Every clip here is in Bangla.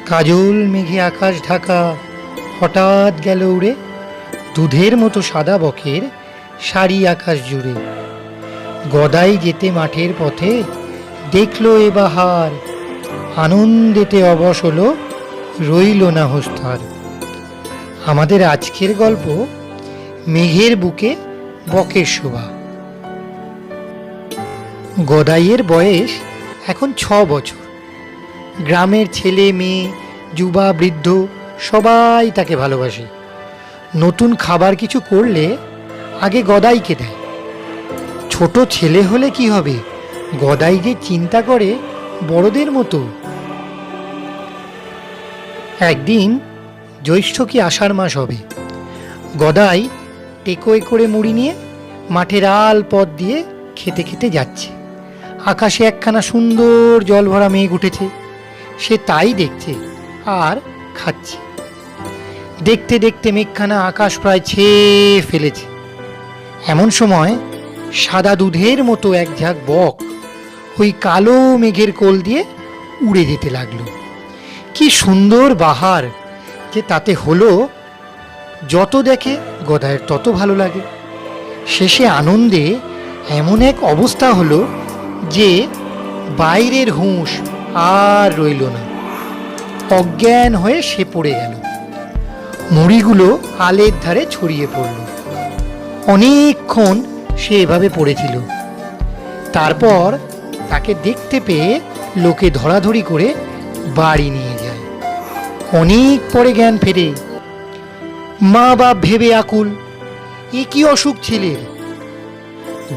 কাজল মেঘে আকাশ ঢাকা হঠাৎ গেল উড়ে, দুধের মতো সাদা বকের সারি আকাশ জুড়ে। গদাই যেতে মাঠের পথে দেখলো এ বাহার, আনন্দেতে অবশ হলো, রইল না হোস্তার। আমাদের আজকের গল্প মেঘের বুকে বকের শোভা। গদাইয়ের বয়স এখন 6 বছর। গ্রামের ছেলে মেয়ে, যুবা বৃদ্ধ সবাই তাকে ভালোবাসে। নতুন খাবার কিছু করলে আগে গদাইকে দেয়। ছোট ছেলে হলে কি হবে, গদাই যে চিন্তা করে বড়দের মতো। একদিন জ্যৈষ্ঠ কি আষাঢ় মাস হবে, গদাই টেকোয় করে মুড়ি নিয়ে মাঠের আল পথ দিয়ে খেতে খেতে যাচ্ছে। আকাশে একখানা সুন্দর জল ভরা মেঘ উঠেছে, সে তাই দেখছে আর খাচ্ছে। দেখতে দেখতে মেঘখানা আকাশ প্রায় ছেয়ে ফেলেছে। এমন সময় সাদা দুধের মতো এক ঝাঁক বক ওই কালো মেঘের কোল দিয়ে উড়ে যেতে লাগলো। কি সুন্দর বাহার যে তাতে হলো, যত দেখে গদাইয়ের তত ভালো লাগে। শেষে আনন্দে এমন এক অবস্থা হলো যে বাইরের হুঁশ আর রইল না। অজ্ঞান হয়ে সে পড়ে গেল। মুড়িগুলো আলের ধারে ছড়িয়ে পড়ল। অনেকক্ষণ সে এভাবে পড়েছিল। তারপর তাকে দেখতে পেয়ে লোকে ধরাধরি করে বাড়ি নিয়ে যায়। অনেক পরে জ্ঞান ফেরে। মা বাপ ভেবে আকুল, এ কি অসুখ ছেলের।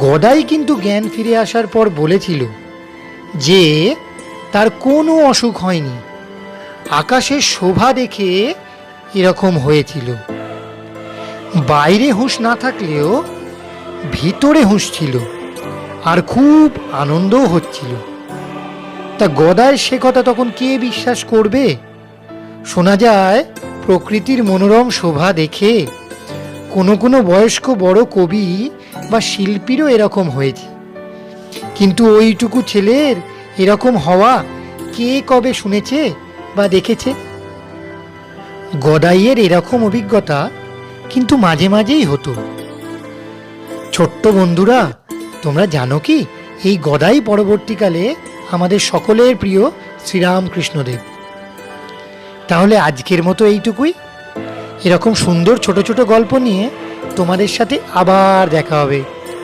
গদাই কিন্তু জ্ঞান ফিরে আসার পর বলেছিল যে তার কোনো অসুখ হয়নি, আকাশের শোভা দেখে এরকম হয়েছিল। বাইরে হুঁশ না থাকলেও ভিতরে হুঁশ ছিল, আর খুব আনন্দও হচ্ছিল। তা গদাই সে কথা তখন কে বিশ্বাস করবে? শোনা যায় প্রকৃতির মনোরম শোভা দেখে কোনো কোনো বয়স্ক বড় কবি বা শিল্পীরও এরকম হয়েছে। কিন্তু ওইটুকু ছেলের এরকম হওয়া কে কবে শুনেছে বা দেখেছে? গদাইয়ের এরকম অভিজ্ঞতা কিন্তু মাঝে মাঝেই হতো। ছোট্ট বন্ধুরা, তোমরা জানো কি এই গদাই পরবর্তীকালে আমাদের সকলের প্রিয় শ্রীরামকৃষ্ণদেব। তাহলে আজকের মতো এইটুকুই। এরকম সুন্দর ছোট ছোট গল্প নিয়ে তোমাদের সাথে আবার দেখা হবে।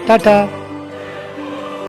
টাটা।